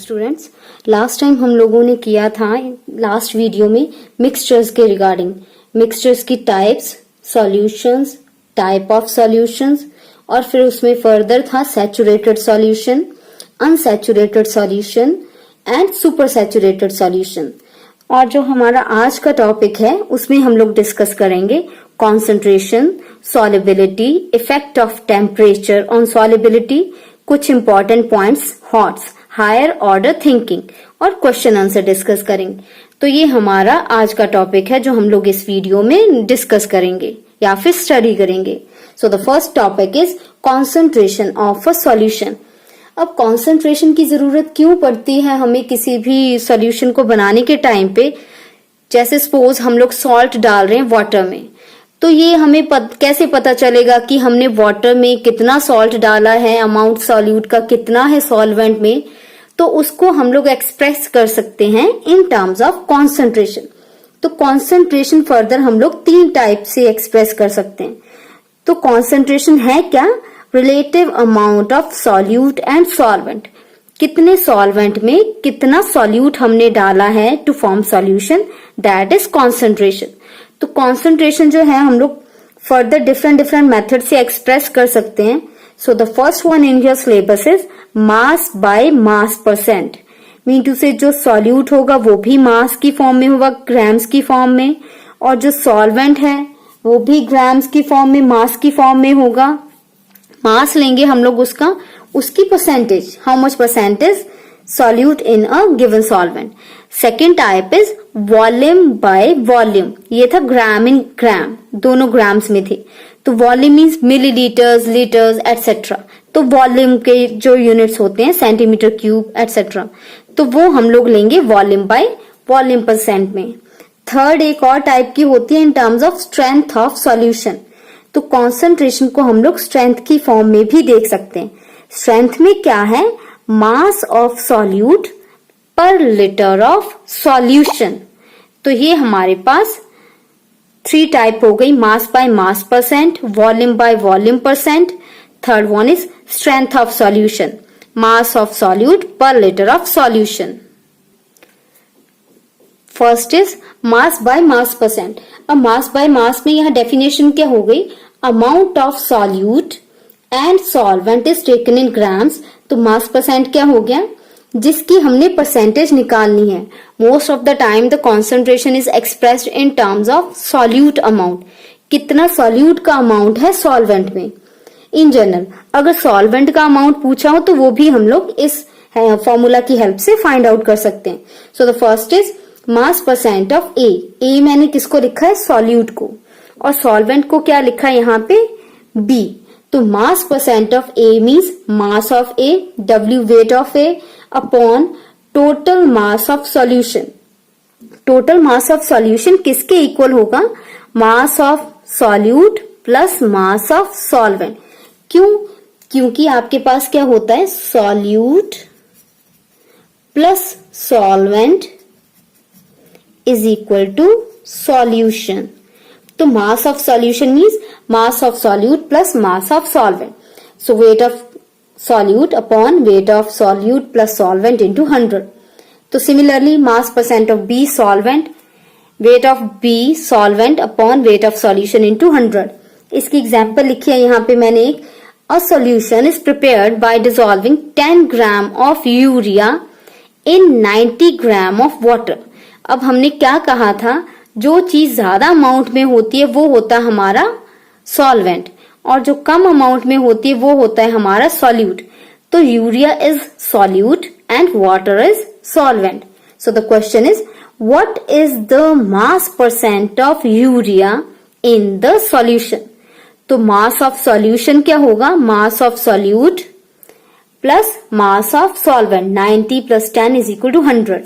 Students, last time हम लोगों ने किया था लास्ट वीडियो में मिक्सचर्स के रिगार्डिंग, मिक्सचर्स की types, solutions, type of solutions और फिर उसमें फर्दर था saturated solution, unsaturated solution and super saturated solution. और जो हमारा आज का टॉपिक है उसमें हम लोग डिस्कस करेंगे concentration, solubility, effect of temperature on solubility, कुछ important points, HOTS, higher order thinking और क्वेश्चन आंसर डिस्कस करेंगे। तो ये हमारा आज का टॉपिक है जो हम लोग इस वीडियो में डिस्कस करेंगे या फिर स्टडी करेंगे। सो the first topic is concentration of a solution. अब कॉन्सेंट्रेशन की जरूरत क्यों पड़ती है हमें किसी भी सॉल्यूशन को बनाने के टाइम पे? जैसे सपोज हम लोग सॉल्ट डाल रहे हैं वाटर में, तो ये हमें कैसे पता चलेगा कि हमने वाटर में कितना सॉल्ट डाला है, अमाउंट सॉल्यूट का कितना है सॉल्वेंट में? तो उसको हम लोग एक्सप्रेस कर सकते हैं इन टर्म्स ऑफ कॉन्सेंट्रेशन। तो कॉन्सेंट्रेशन फर्दर हम लोग 3 टाइप से एक्सप्रेस कर सकते हैं। तो कॉन्सेंट्रेशन है क्या? Relative amount of solute and solvent, कितने सॉल्वेंट में कितना सॉल्यूट हमने डाला है to form solution, that is concentration. तो कॉन्सेंट्रेशन जो है हम लोग फर्दर डिफरेंट मेथड से एक्सप्रेस कर सकते हैं। So the first one in your syllabus is mass by mass percent. Mean to say जो सॉल्यूट होगा वो भी मास की फॉर्म में होगा, ग्राम्स की फॉर्म में, और जो सॉल्वेंट है वो भी ग्राम्स की फॉर्म में, मास की फॉर्म में होगा। मास लेंगे हम लोग उसकी percentage, how much percentage solute in a given solvent. Second type is volume by volume. ये था ग्राम इन ग्राम, दोनों ग्राम्स में थे। तो volume means millilitres, litres etcetera. तो वॉल्यूम के जो यूनिट्स होते हैं सेंटीमीटर क्यूब एटसेट्रा, तो वो हम लोग लेंगे वॉल्यूम बाय वॉल्यूम परसेंट में। थर्ड एक और टाइप की होती है इन terms of strength of solution. तो कॉन्सेंट्रेशन को हम लोग स्ट्रेंथ की फॉर्म में भी देख सकते हैं। स्ट्रेंथ में क्या है? Mass of solute per litre of solution. तो ये हमारे पास 3 टाइप हो गई, mass by mass percent, volume by volume percent. Third one is strength of solution, mass of solute per litre of solution. First is mass by mass percent. अब mass by मास में यहां definition क्या हो गई? Amount of solute and solvent is taken in grams. तो mass percent क्या हो गया? जिसकी हमने परसेंटेज निकालनी है। Most of the time the concentration is expressed in terms of solute amount, कितना सॉल्यूट का अमाउंट है सॉल्वेंट में। इन जनरल अगर सॉल्वेंट का अमाउंट पूछा हो तो वो भी हम लोग इस फॉर्मूला की हेल्प से फाइंड आउट कर सकते हैं। So the first is mass percent of A. A मैंने किसको लिखा है? सॉल्यूट को। और सॉल्वेंट को क्या लिखा है यहाँ पे? बी। तो mass percent of A means mass of A, W weight of A upon total mass of solution. Total mass of solution किसके इक्वल होगा? Mass of solute plus mass of solvent. क्यों? क्योंकि आपके पास क्या होता है? Solute plus solvent is equal to solution. तो mass of solution means mass of solute plus mass of solvent. So weight of solute upon weight of solute plus solvent into 100. तो similarly mass percent of B solvent, weight of B solvent upon weight of solution into 100. इसकी example लिखी है यहाँ पे मैंने एक, a solution is prepared by dissolving 10 gram of urea in 90 gram of water. अब हमने क्या कहा था? जो चीज ज्यादा अमाउंट में होती है वो होता है हमारा सॉल्वेंट, और जो कम अमाउंट में होती है वो होता है हमारा सॉल्यूट। तो urea is solute and water is solvent. So the question is what is the mass percent of urea in the solution? तो मास ऑफ सॉल्यूशन क्या होगा? Mass of solute plus mass of solvent, 90 plus 10 is equal to 100।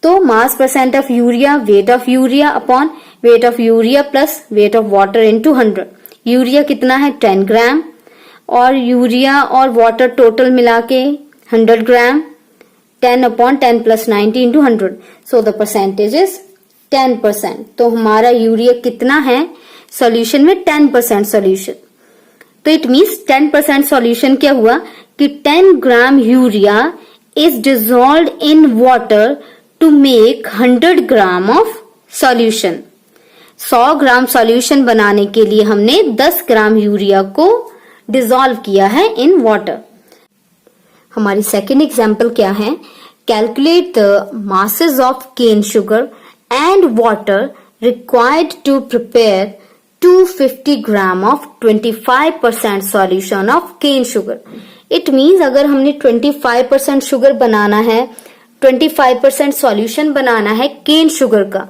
तो mass percent of urea, weight of urea upon weight of urea plus weight of water into 100। यूरिया कितना है? 10 ग्राम, और urea और water total मिला के 100 ग्राम, 10 upon 10 plus 90 into 100। So the percentage is 10%। तो हमारा यूरिया कितना है सॉल्यूशन में? 10% सॉल्यूशन। तो इट मीन्स 10% सॉल्यूशन क्या हुआ कि 10 gram urea is dissolved in water to make 100 gram of solution. 100 gram solution बनाने के लिए हमने 10 ग्राम यूरिया को डिसॉल्व किया है इन वाटर. हमारी सेकेंड एग्जाम्पल क्या है? Calculate the masses of cane sugar and water required to prepare 250 gram of 25% solution of cane sugar. It means अगर हमने 25% शुगर बनाना है, 25% सॉल्यूशन बनाना है केन शुगर का,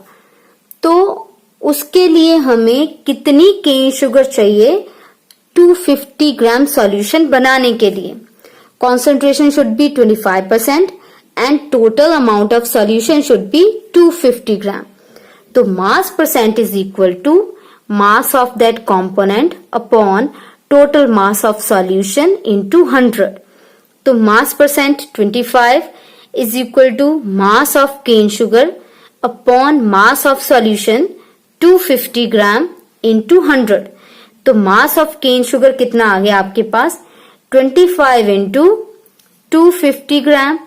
तो उसके लिए हमें कितनी केन शुगर चाहिए 250 ग्राम सॉल्यूशन बनाने के लिए? Concentration should be 25% and total amount of solution should be 250 gram. तो mass percent is equal to mass of that component upon total mass of solution into 100. तो mass percent 25 is equal to mass of cane sugar upon mass of solution 250 gram into 100. तो mass of cane sugar कितना आ गया आपके पास? 25 into 250 ग्राम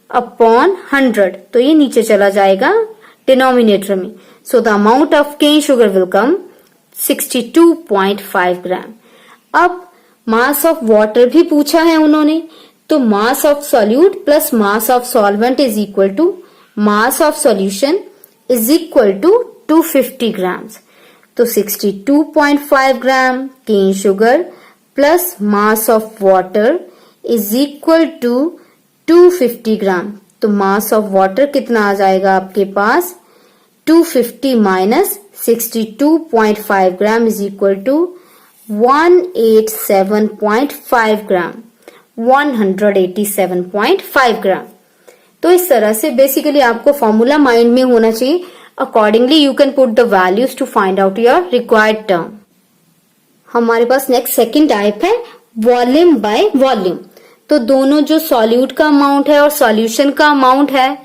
upon 100. तो ये नीचे चला जाएगा डिनोमिनेटर में. So the amount of cane sugar will come 62.5 gram. अब मास ऑफ वाटर भी पूछा है उन्होंने, तो mass of solute plus mass of solvent is equal to mass of solution is equal to 250 grams. तो 62.5 gram cane sugar plus mass of water is equal to 250 gram. तो mass of water कितना आ जाएगा आपके पास? 250 minus 62.5 gram is equal to 187.5 ग्राम. 187.5 ग्राम. तो इस तरह से बेसिकली आपको फॉर्मूला माइंड में होना चाहिए. Accordingly you can put the values to find out your required term. हमारे पास नेक्स्ट सेकंड टाइप है वॉल्यूम बाय वॉल्यूम. तो दोनों जो सॉल्यूट का अमाउंट है और सॉल्यूशन का अमाउंट है,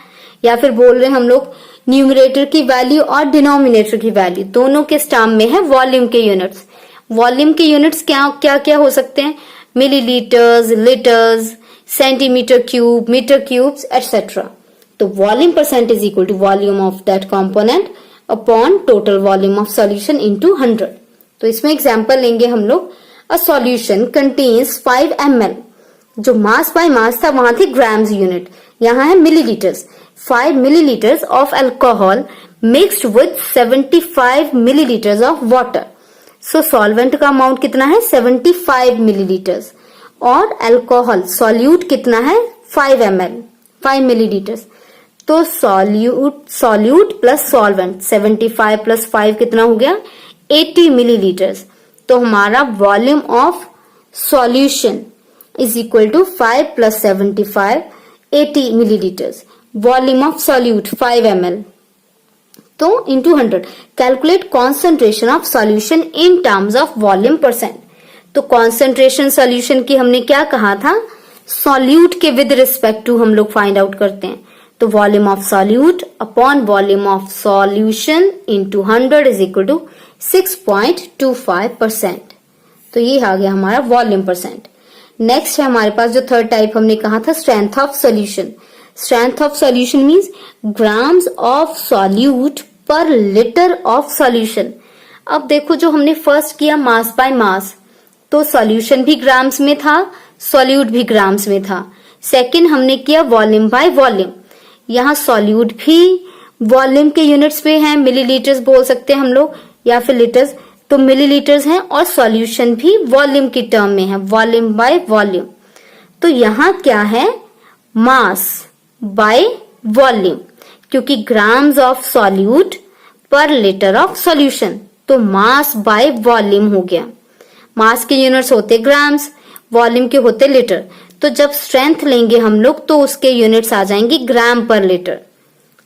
या फिर बोल रहे हैं हम लोग न्यूमरेटर की वैल्यू और डिनोमिनेटर की वैल्यू, दोनों के टर्म में है वॉल्यूम के यूनिट्स. वॉल्यूम के यूनिट्स क्या क्या क्या हो सकते हैं? Millilitres, litres, centimetre cube, metre cubes etcetera. तो volume percent is equal to volume of that component upon total volume of solution into 100. तो इसमें एग्जांपल लेंगे हम लोग. A solution contains 5 ml. जो मास बाय मास था वहां थे ग्राम्स यूनिट, यहाँ है millilitres. 5 millilitres of alcohol mixed with 75 millilitres of water. So solvent का अमाउंट कितना है? 75 मिलीलीटर्स. और अल्कोहल सॉल्यूट कितना है? 5 ml, 5 मिलीलीटर्स. तो सॉल्यूट प्लस सॉल्वेंट 75 प्लस 5 कितना हो गया? 80 मिलीलीटर्स. तो हमारा volume of solution is equal to 5 plus 75 80 millilitres. Volume of solute 5 ml. तो into 100. Calculate concentration of solution in terms of volume percent. तो कॉन्सेंट्रेशन सॉल्यूशन की हमने क्या कहा था? सॉल्यूट के विद रिस्पेक्ट टू हम लोग फाइंड आउट करते हैं. तो volume of solute upon volume of solution into 100 is equal to 6.25%. तो ये आ गया हमारा वॉल्यूम परसेंट. नेक्स्ट है हमारे पास जो थर्ड टाइप हमने कहा था strength of solution. Strength of solution means grams of solute per litre of solution. अब देखो जो हमने फर्स्ट किया मास बाय मास, तो सॉल्यूशन भी ग्राम्स में था, सॉल्यूट भी ग्राम्स में था. सेकंड हमने किया वॉल्यूम बाय वॉल्यूम. यहाँ सॉल्यूट भी वॉल्यूम के यूनिट्स पे है, मिलीलीटर्स बोल सकते हैं हम लोग या फिर लीटर्स. तो मिलीलीटर्स हैं और सॉल्यूशन भी वॉल्यूम की टर्म में है, वॉल्यूम बाय वॉल्यूम. तो यहाँ क्या है? मास बाय वॉल्यूम, क्योंकि grams of solute per litre of solution. तो मास बाय वॉल्यूम हो गया. मास के यूनिट्स होते ग्राम्स, वॉल्यूम के होते लीटर. तो जब स्ट्रेंथ लेंगे हम लोग तो उसके यूनिट्स आ जाएंगे ग्राम पर लीटर.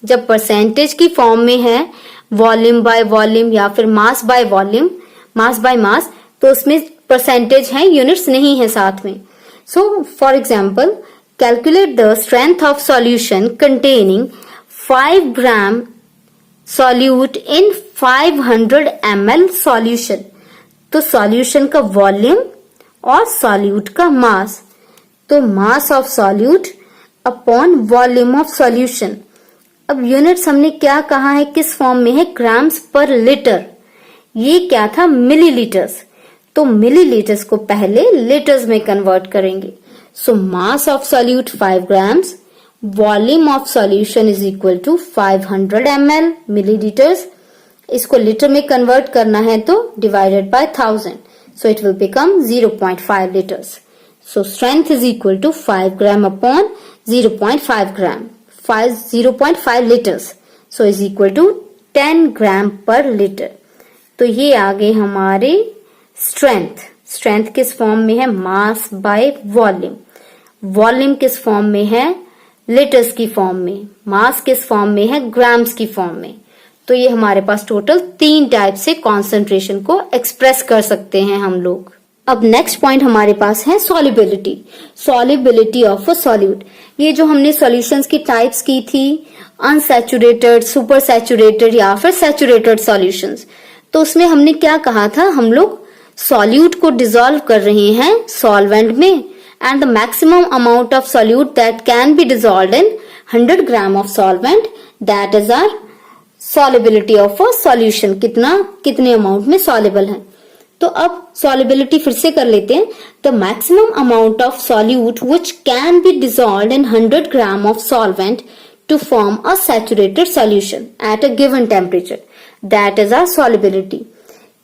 जब परसेंटेज की फॉर्म में है वॉल्यूम बाय वॉल्यूम या फिर mass by volume, mass by मास, तो उसमें परसेंटेज है, यूनिट्स नहीं है साथ में. So for example calculate the strength of solution containing 5 gram solute in 500 ml solution. तो सॉल्यूशन का वॉल्यूम और सॉल्यूट का मास. तो mass of solute upon volume of solution. अब यूनिट्स हमने क्या कहा है, किस फॉर्म में है, ग्राम्स पर लीटर। ये क्या था, मिलीलीटर्स। तो मिलीलीटर्स को पहले लीटर्स में कन्वर्ट करेंगे। So mass of solute 5 grams, volume of solution is equal to 500 ml millilitres. इसको लीटर में कन्वर्ट करना है तो divided by 1000, so it will become 0.5 liters. So strength is equal to 5 gram upon 0.5 gram, 0.5 liters. So is equal to 10 gram per liter. तो ये आ गए हमारे strength. Strength किस फॉर्म में है, मास बाय वॉल्यूम। वॉल्यूम किस फॉर्म में है, लीटर्स की फॉर्म में। मास किस फॉर्म में है, ग्राम्स की फॉर्म में। तो ये हमारे पास टोटल 3 टाइप से कॉन्सेंट्रेशन को एक्सप्रेस कर सकते हैं हम लोग। अब नेक्स्ट पॉइंट हमारे पास है solubility. Solubility of a solute. ये जो हमने सॉल्यूशंस की टाइप्स की थी, अनसैचुरेटेड, सुपर सैचुरेटेड या फिर सैचुरेटेड सॉल्यूशंस, तो उसमें हमने क्या कहा था, हम लोग सॉल्यूट को डिसॉल्व कर रहे हैं सॉल्वेंट में, and the maximum amount of solute that can be dissolved in 100 gram of solvent, that is our solubility of a solution. कितने अमाउंट में सॉल्युबल है। तो अब सॉल्युबिलिटी फिर से कर लेते हैं। The maximum amount of solute which can be dissolved in 100 gram of solvent to form a saturated solution at a given temperature, that is our solubility.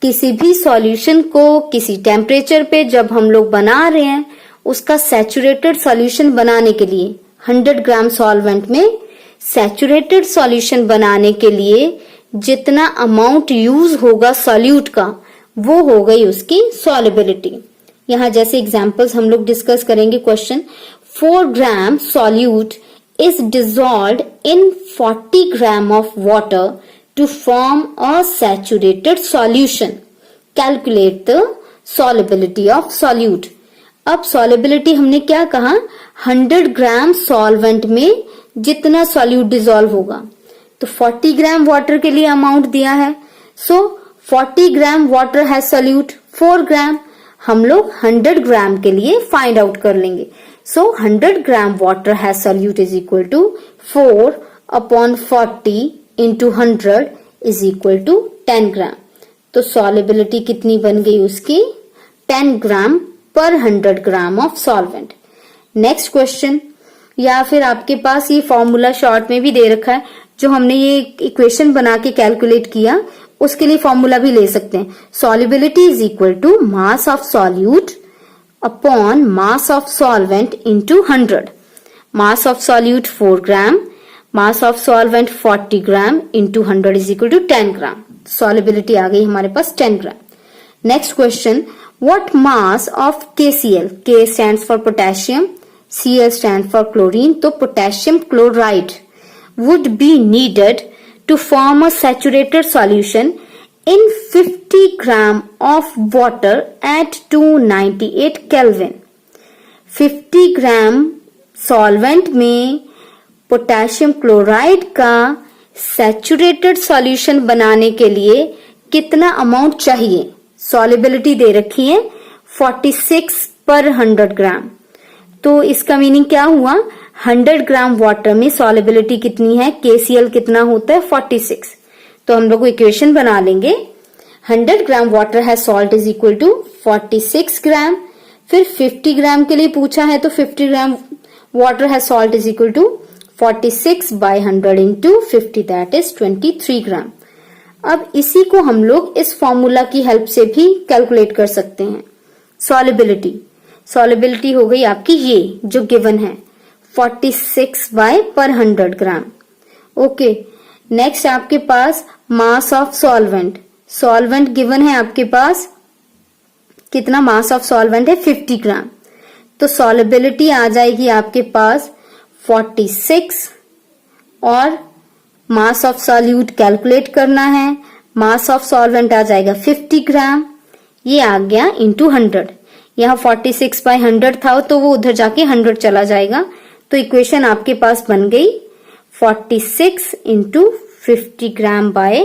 किसी भी सॉल्यूशन को किसी टेम्परेचर पे जब हम लोग बना रहे हैं, उसका सैचुरेटेड सॉल्यूशन बनाने के लिए 100 ग्राम सॉल्वेंट में सैचुरेटेड सॉल्यूशन बनाने के लिए जितना अमाउंट यूज होगा सॉल्यूट का, वो हो गई उसकी सॉल्युबिलिटी। यहां जैसे एग्जांपल्स हम लोग डिस्कस करेंगे। Question, 4 gram solute is dissolved in 40 gram of water to form a saturated solution, calculate the solubility of solute. अब सॉल्युबिलिटी हमने क्या कहा, 100 ग्राम सॉल्वेंट में जितना सॉल्यूट डिसॉल्व होगा, तो 40 ग्राम वाटर के लिए अमाउंट दिया है। सो 40 ग्राम वाटर है सॉल्यूट, 4 ग्राम, हम लोग 100 ग्राम के लिए फाइंड आउट कर लेंगे। सो 100 ग्राम वाटर है solute is equal to 4 upon 40 into 100 is equal to 10 gram. तो सॉल्युबिलिटी कितनी बन गई उसकी, 10 ग्राम पर 100 gram of solvent. Next question, या फिर आपके पास ये फॉर्मूला शॉर्ट में भी दे रखा है, जो हमने ये इक्वेशन बना के कैलकुलेट किया, उसके लिए फॉर्मूला भी ले सकते हैं। Solubility is equal to mass of solute upon mass of solvent into 100। Mass of solute 4 gram, mass of solvent 40 gram into 100 is equal to 10 gram. Solubility आ गई हमारे पास 10 gram. Next question, what mass of KCl, K stands for potassium, Cl stand for chlorine, तो potassium chloride would be needed to form a saturated solution in 50 gram of water at 298 Kelvin. 50 gram solvent में potassium chloride का saturated solution बनाने के लिए कितना amount चाहिए। Solubility दे रखी है 46 पर 100 ग्राम। तो इसका मीनिंग क्या हुआ, 100 ग्राम वाटर में सॉल्युबिलिटी कितनी है, KCl कितना होता है 46। तो हम लोग इक्वेशन बना लेंगे, 100 ग्राम वाटर है salt is equal to 46 gram. फिर 50 ग्राम के लिए पूछा है, तो 50 ग्राम वाटर है salt is equal to 46 by 100 into 50, that is 23 gram. अब इसी को हम लोग इस फॉर्मूला की हेल्प से भी कैलकुलेट कर सकते हैं। सॉल्युबिलिटी हो गई आपकी ये जो गिवन है 46 बाय पर 100 ग्राम। ओके, नेक्स्ट आपके पास mass of solvent. Solvent given है आपके पास, कितना मास ऑफ सॉल्वेंट है 50 ग्राम। तो सॉल्युबिलिटी आ जाएगी आपके पास 46 और मास ऑफ सॉल्यूट कैलकुलेट करना है, मास ऑफ सॉल्वेंट आ जाएगा 50 ग्राम, ये आ गया इंटू 100। यहाँ 46 बाय 100 था तो वो उधर जाके 100 चला जाएगा। तो इक्वेशन आपके पास बन गई 46 into 50 gram by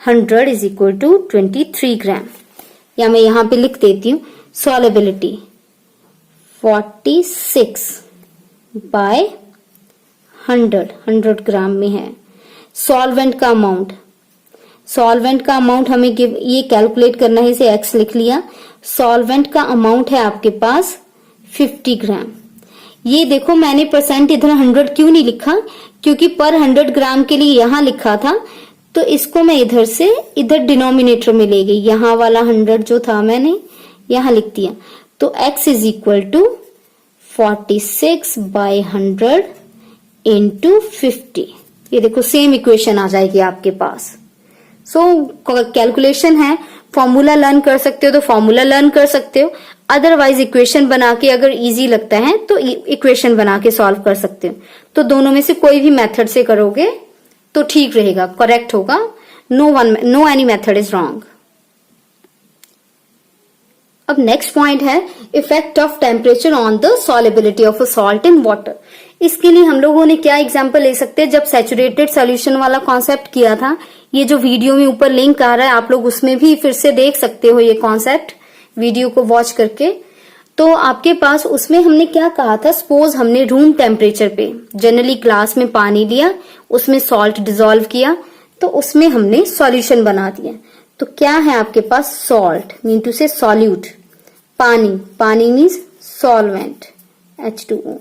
100 is equal to 23 gram. या मैं यहाँ पे लिख देती हूँ सॉल्युबिलिटी 46 बाय 100 ग्राम में है। सॉल्वेंट का अमाउंट हमें ये कैलकुलेट करना है, इसे x लिख लिया। सॉल्वेंट का अमाउंट है आपके पास 50 ग्राम। ये देखो मैंने परसेंट इधर 100 क्यों नहीं लिखा, क्योंकि पर 100 ग्राम के लिए यहां लिखा था, तो इसको मैं इधर से इधर डिनोमिनेटर में ले गई, यहां वाला 100 जो था मैंने यहां लिख दिया। तो x is equal to 46/100 into 50। ये देखो सेम इक्वेशन आ जाएगी आपके पास। कैलकुलेशन है, फॉर्मूला लर्न कर सकते हो तो फॉर्मूला लर्न कर सकते हो, अदरवाइज इक्वेशन बना के अगर इजी लगता है तो इक्वेशन बना के सॉल्व कर सकते हो। तो दोनों में से कोई भी मेथड से करोगे तो ठीक रहेगा, करेक्ट होगा। No any method is wrong. अब नेक्स्ट पॉइंट है effect of temperature on the solubility of a salt in water. इसके लिए हम लोगों ने क्या एग्जांपल ले सकते हैं, जब सैचुरेटेड सॉल्यूशन वाला कॉन्सेप्ट किया था, ये जो वीडियो में ऊपर लिंक आ रहा है आप लोग उसमें भी फिर से देख सकते हो ये कॉन्सेप्ट वीडियो को वॉच करके। तो आपके पास उसमें हमने क्या कहा था, सपोज हमने रूम टेम्परेचर पे जनरली ग्लास में पानी लिया, उसमें सॉल्ट डिसॉल्व किया, तो उसमें हमने सॉल्यूशन बना दिया। तो क्या है आपके पास, सॉल्ट मीन टू से सॉल्यूट, पानी मीन्स सॉल्वेंट H2O।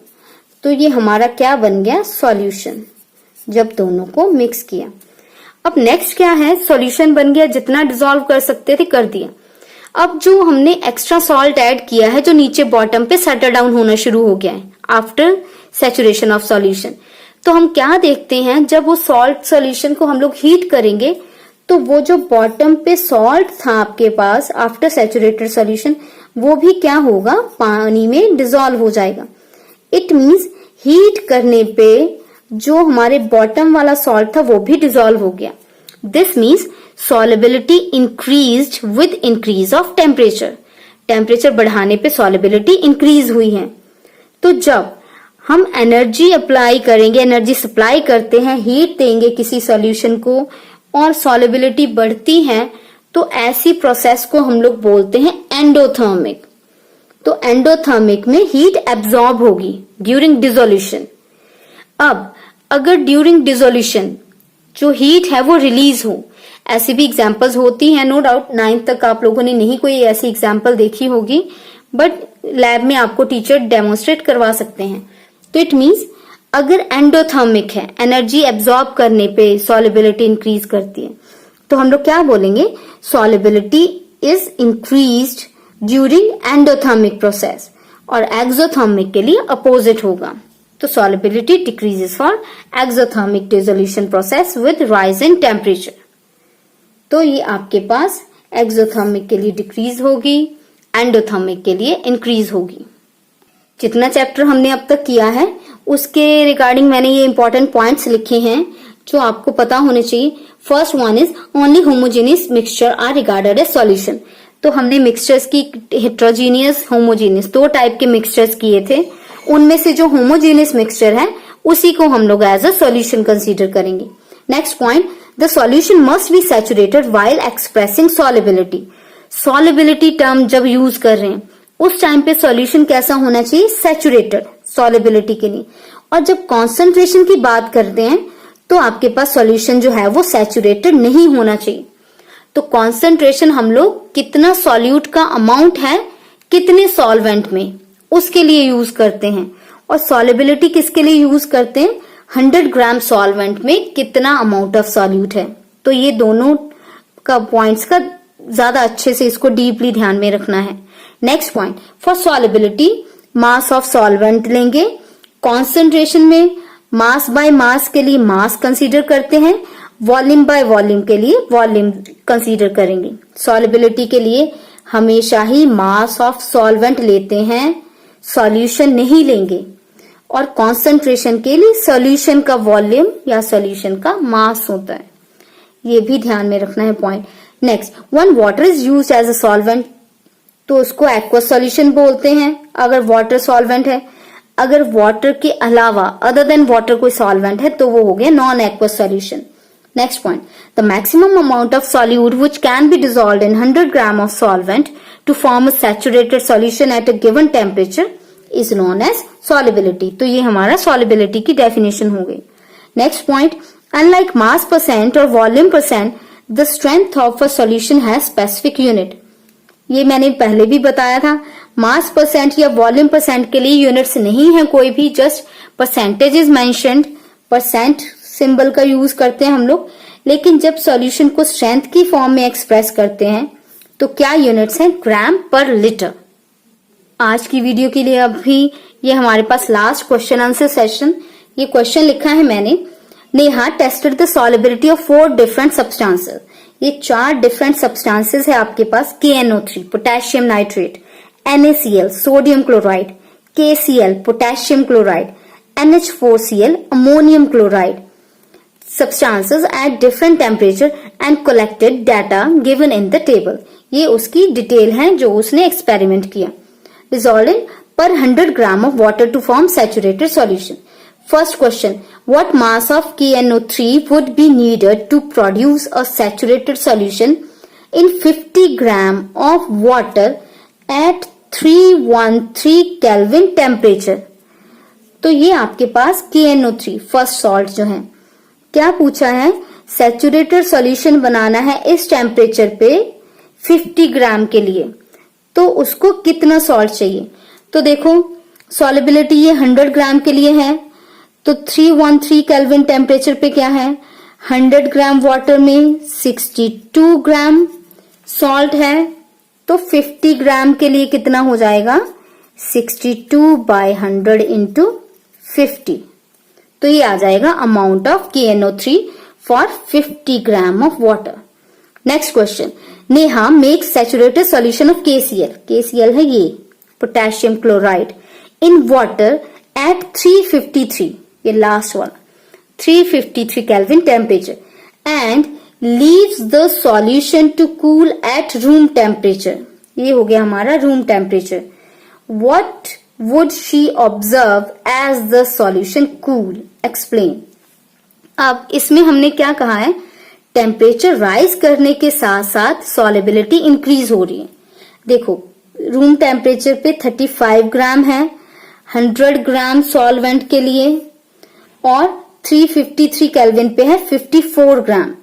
तो ये हमारा क्या बन गया, सॉल्यूशन, जब दोनों को मिक्स किया। अब नेक्स्ट क्या है, सॉल्यूशन बन गया, जितना डिसॉल्व कर सकते थे कर दिया। अब जो हमने एक्स्ट्रा सॉल्ट ऐड किया है, जो नीचे बॉटम पे सेटल डाउन होना शुरू हो गया है आफ्टर सैचुरेशन ऑफ सॉल्यूशन, तो हम क्या देखते हैं, जब वो सॉल्ट सॉल्यूशन को हम लोग हीट करेंगे तो वो जो बॉटम पे सॉल्ट था आपके पास आफ्टर सैचुरेटेड सॉल्यूशन, वो भी क्या होगा, पानी में डिसॉल्व हो जाएगा। इट मीन्स हीट करने पे जो हमारे बॉटम वाला सॉल्ट था वो भी डिसॉल्व हो गया। This means solubility increased with increase of temperature। Temperature बढ़ाने पे solubility increase हुई है। तो जब हम एनर्जी अप्लाई करेंगे, एनर्जी सप्लाई करते हैं, हीट देंगे किसी सॉल्यूशन को और solubility बढ़ती है, तो ऐसी प्रोसेस को हम लोग बोलते हैं एंडोथर्मिक। तो एंडोथर्मिक में हीट एब्जॉर्ब होगी ड्यूरिंग डिसोल्यूशन। अब अगर ड्यूरिंग डिसोल्यूशन जो हीट है वो रिलीज हो, ऐसी भी एग्जांपल्स होती हैं, नो डाउट 9th तक आप लोगों ने नहीं कोई ऐसी एग्जांपल देखी होगी, बट लैब में आपको टीचर डेमोन्स्ट्रेट करवा सकते हैं। तो इट मींस अगर एंडोथर्मिक है, एनर्जी एब्जॉर्ब करने पे सॉल्युबिलिटी इंक्रीज करती है, तो हम लोग क्या बोलेंगे, solubility is increased during endothermic process, और एक्सोथर्मिक के लिए अपोजिट होगा। तो solubility decreases for exothermic dissolution process with rise in temperature। तो ये आपके पास एक्सोथर्मिक के लिए डिक्रीज होगी, एंडोथर्मिक के लिए इंक्रीज होगी। जितना चैप्टर हमने अब तक किया है उसके रिगार्डिंग मैंने ये इंपॉर्टेंट पॉइंट्स लिखे हैं जो आपको पता होने चाहिए। First one is only homogeneous mixture are regarded as solution. तो हमने मिक्सचर्स की हेट्रोजीनियस, होमोजेनियस दो टाइप के मिक्सचर्स किए थे, उनमें से जो होमोजेनियस मिक्सचर है उसी को हम लोग एज अ सॉल्यूशन कंसीडर करेंगे। Next point, the solution must be saturated while expressing solubility. Solubility term जब यूज कर रहे हैं उस टाइम पे सॉल्यूशन कैसा होना चाहिए, सैचुरेटेड सॉल्युबिलिटी के लिए। और जब कॉन्सेंट्रेशन की बात करते हैं तो आपके पास सॉल्यूशन जो है वो सैचुरेटेड नहीं होना चाहिए। तो कॉन्सेंट्रेशन हम लोग कितना सॉल्यूट का अमाउंट है कितने सॉल्वेंट में, उसके लिए यूज करते हैं। और सॉल्युबिलिटी किसके लिए यूज करते हैं, 100 ग्राम सॉल्वेंट में कितना अमाउंट ऑफ सॉल्यूट है। तो ये दोनों का पॉइंट्स का ज्यादा अच्छे से इसको डीपली ध्यान में रखना है। Next point, for solubility mass of solvent लेंगे, कॉन्सेंट्रेशन में मास बाय मास के लिए मास कंसीडर करते हैं, वॉल्यूम बाय वॉल्यूम के लिए वॉल्यूम कंसीडर करेंगे। सॉल्युबिलिटी के लिए हमेशा ही मास ऑफ सॉल्वेंट लेते हैं, सॉल्यूशन नहीं लेंगे। और कॉन्सेंट्रेशन के लिए सॉल्यूशन का वॉल्यूम या सॉल्यूशन का मास होता है, ये भी ध्यान में रखना है point. Next, when water is used as a solvent तो उसको एक्वस सॉल्यूशन बोलते हैं अगर वाटर सॉल्वेंट है। अगर वाटर के अलावा अदर देन वाटर कोई सॉल्वेंट है तो वो हो गया non aqueous solution. Next point, the maximum amount of solute which can be dissolved in 100 gram of solvent to form a saturated solution at a given temperature is known as solubility. तो ये हमारा solubility की definition हो गई। Next point, unlike mass percent और volume percent, the strength of a solution has specific unit. ये मैंने पहले भी बताया था, मास परसेंट या वॉल्यूम परसेंट के लिए यूनिट्स नहीं है कोई भी, just percentage is mentioned, percent symbol का यूज करते हैं हम लोग। लेकिन जब सॉल्यूशन को स्ट्रेंथ की फॉर्म में एक्सप्रेस करते हैं तो क्या यूनिट्स हैं, ग्राम पर लिटर। आज की वीडियो के लिए अभी ये हमारे पास लास्ट क्वेश्चन आंसर सेशन। ये क्वेश्चन लिखा है मैंने, Neha tested the solubility of 4 different substances. ये 4 डिफरेंट सब्सटेंसेस है आपके पास, KNO3 potassium nitrate, NaCl sodium chloride, KCl potassium chloride, NH4Cl ammonium chloride substances at different temperature and collected data given in the table। ये उसकी detail है जो उसने experiment किया। Dissolved in per 100 gram of water to form saturated solution। First question, what mass of KNO3 would be needed to produce a saturated solution in 50 gram of water at 313 Kelvin temperature। तो ये आपके पास KNO3 first salt जो है, क्या पूछा है, saturated solution बनाना है इस टेम्परेचर पे 50 ग्राम के लिए, तो उसको कितना सॉल्ट चाहिए। तो देखो सॉल्युबिलिटी ये 100 ग्राम के लिए है, तो 313 केल्विन टेम्परेचर पे क्या है, 100 ग्राम वाटर में 62 ग्राम सॉल्ट है, तो 50 ग्राम के लिए कितना हो जाएगा, 62/100 इंटू 50। तो ये आ जाएगा amount of KNO3 for 50 gram of water. Next question, Neha make saturated solution of KCl। KCl है ये potassium chloride in water at 353, ये लास्ट वाला 353 kelvin temperature, and leaves the solution to cool at room temperature. ये हो गया हमारा room temperature. What would she observe as the solution cool? Explain। अब इसमें हमने क्या कहा है, टेम्परेचर राइज करने के साथ साथ सॉल्युबिलिटी इंक्रीज हो रही है। देखो रूम टेम्परेचर पे 35 ग्राम है 100 ग्राम सॉल्वेंट के लिए, और 353 केल्विन पे है 54 ग्राम।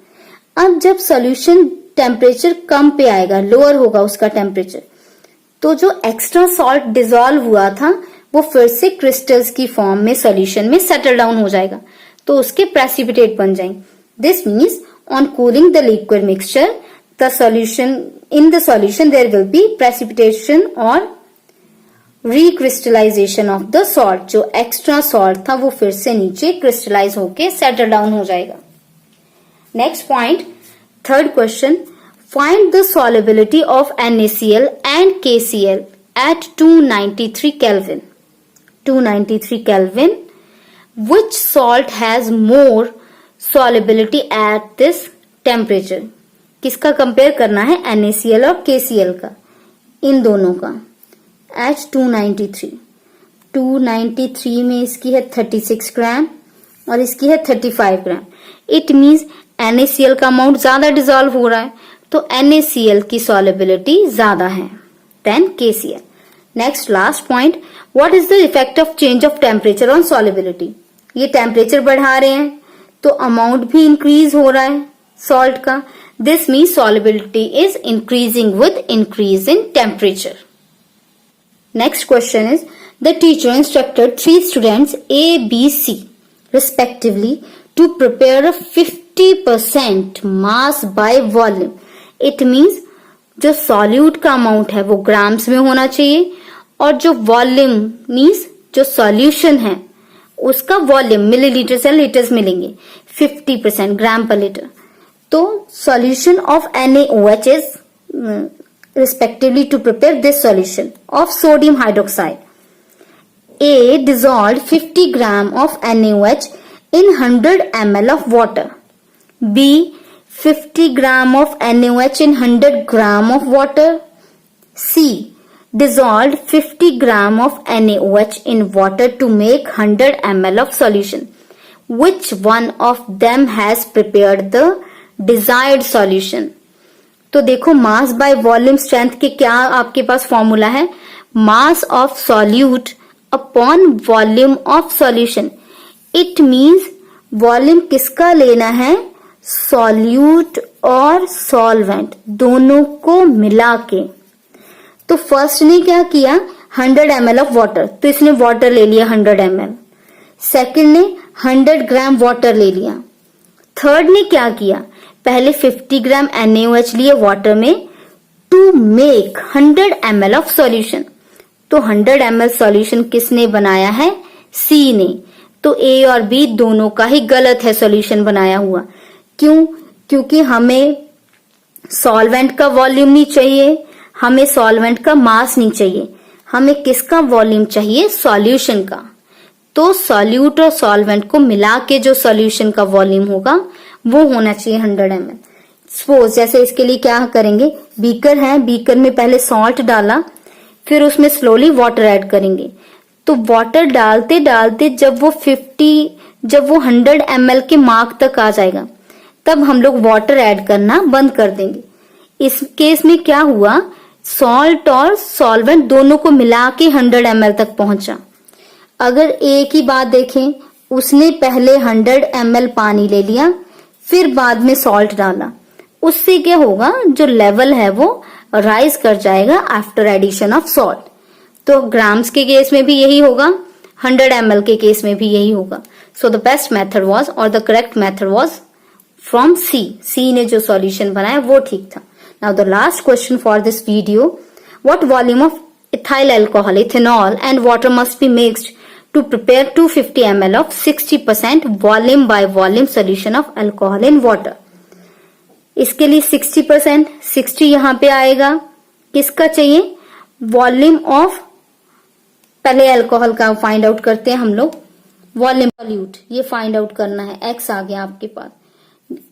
अब जब सॉल्यूशन टेम्परेचर कम पे आएगा, लोअर होगा उसका टेम्परेचर, तो जो एक्स्ट्रा सॉल्ट डिसॉल्व हुआ था वो फिर से क्रिस्टल्स की फॉर्म में सॉल्यूशन में सेटल डाउन हो जाएगा, तो उसके प्रेसिपिटेट बन जाएंगे। This means on cooling the liquid mixture the solution in the solution there will be precipitation और रिक्रिस्टलाइजेशन ऑफ द सॉल्ट। जो एक्स्ट्रा सॉल्ट था वो फिर से नीचे क्रिस्टलाइज होके सेटल डाउन हो जाएगा। Next point, third question, find the solubility of NaCl and KCl at 293 Kelvin। 293 Kelvin, which salt has more solubility at this temperature? किसका कंपेयर करना है, NaCl और KCl का, इन दोनों का at 293। 293 में इसकी है 36 ग्राम और इसकी है 35 ग्राम। इट मीन्स NaCl का अमाउंट ज्यादा डिसॉल्व हो रहा है, तो NaCl की सॉल्युबिलिटी ज्यादा है than KCl। Next last point, what is the effect of change of temperature on solubility. ये टेम्परेचर बढ़ा रहे हैं तो अमाउंट भी इंक्रीज हो रहा है सॉल्ट का। This means solubility is increasing with increase in temperature. Next question is, the teacher instructed 3 students A, B, C respectively to prepare a 50% mass by volume। It means जो solute का amount है वो grams में होना चाहिए, और जो volume means जो सॉल्यूशन है उसका वॉल्यूम मिलीलीटर से लीटर्स मिलेंगे, 50% ग्राम पर लीटर। तो solution of NaOH is respectively to prepare this solution of sodium hydroxide. A dissolved 50 gram of NaOH in 100 ml of water। B 50 gram of NaOH in 100 gram of water। C dissolved 50 gram of NaOH in water to make 100 ml of solution। Which one of them has prepared the desired solution? तो देखो mass by volume strength के क्या आपके पास formula है, mass of solute upon volume of solution. It means volume किसका लेना है, solute और सॉल्वेंट दोनों को मिला के। तो फर्स्ट ने क्या किया, 100 ml ऑफ वाटर, तो इसने वाटर ले लिया 100 ml। सेकंड ने 100 ग्राम वाटर ले लिया। थर्ड ने क्या किया, पहले 50 ग्राम NaOH लिए वाटर में to make 100 ml of solution. तो 100 ml सॉल्यूशन किसने बनाया है, सी ने। तो ए और बी दोनों का ही गलत है सॉल्यूशन बनाया हुआ। क्यों, क्योंकि हमें सॉल्वेंट का वॉल्यूम नहीं चाहिए, हमें सॉल्वेंट का मास नहीं चाहिए, हमें किसका वॉल्यूम चाहिए, सॉल्यूशन का। तो सॉल्यूट और सॉल्वेंट को मिला के जो सॉल्यूशन का वॉल्यूम होगा वो होना चाहिए 100 ml। सपोज जैसे इसके लिए क्या करेंगे, बीकर है, बीकर में पहले सॉल्ट डाला, फिर उसमें स्लोली वाटर ऐड करेंगे। तो वाटर डालते डालते जब वो 100 ml के मार्क तक आ जाएगा तब हम लोग वाटर ऐड करना बंद कर देंगे। इस केस में क्या हुआ, सॉल्ट और सॉल्वेंट दोनों को मिला के 100 ml तक पहुंचा। अगर एक ही बात देखें, उसने पहले 100 ml पानी ले लिया, फिर बाद में सॉल्ट डाला, उससे क्या होगा, जो लेवल है वो राइज कर जाएगा आफ्टर एडिशन ऑफ सॉल्ट। तो ग्राम्स के केस में भी यही होगा, 100 ml के केस में भी यही होगा। So the best method was, और the correct method was from C ने जो सॉल्यूशन बनाया वो ठीक था। Now the last question for this video, what volume of ethyl alcohol, ethanol and water must be mixed to prepare 250 ml of 60% volume by volume solution of alcohol in water। इसके लिए 60%, 60 यहां पे आएगा, किसका चाहिए, वॉल्यूम ऑफ, पहले alcohol का find out करते हैं हम लोग, वॉल्यूम सॉल्यूट ये फाइंड आउट करना है। एक्स आ गया आपके पास,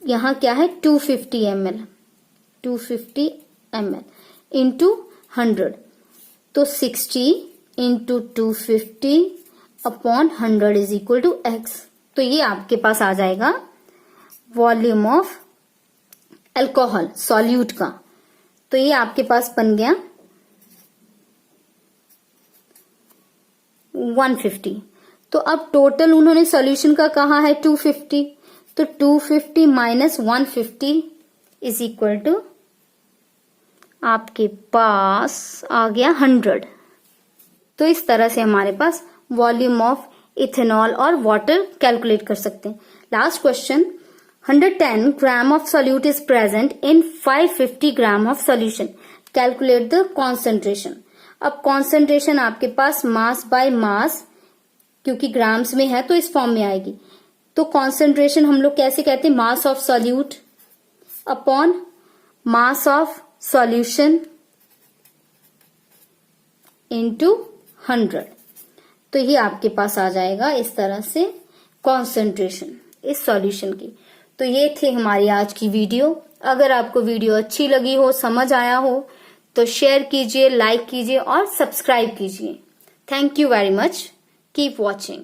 यहां क्या है 250 ml, 250 ml इंटू 100, तो 60 into 250 upon 100 is equal to x. तो ये आपके पास आ जाएगा वॉल्यूम ऑफ अल्कोहल सॉल्यूट का। तो ये आपके पास बन गया 150। तो अब टोटल उन्होंने सॉल्यूशन का कहा है 250, तो 250 माइनस 150 इज इक्वल टू आपके पास आ गया 100। तो इस तरह से हमारे पास वॉल्यूम ऑफ इथेनॉल और वाटर कैलकुलेट कर सकते हैं। Last question, 110 gram of solute is present in 550 gram of solution, calculate the concentration. अब कॉन्सेंट्रेशन आपके पास मास बाय मास, क्योंकि ग्राम्स में है तो इस फॉर्म में आएगी। तो कॉन्सेंट्रेशन हम लोग कैसे कहते हैं, mass of solute upon mass of solution into 100। तो ये आपके पास आ जाएगा इस तरह से कॉन्सेंट्रेशन इस सॉल्यूशन की। तो ये थी हमारी आज की वीडियो। अगर आपको वीडियो अच्छी लगी हो, समझ आया हो, तो शेयर कीजिए, लाइक कीजिए और सब्सक्राइब कीजिए। Thank you very much. Keep watching.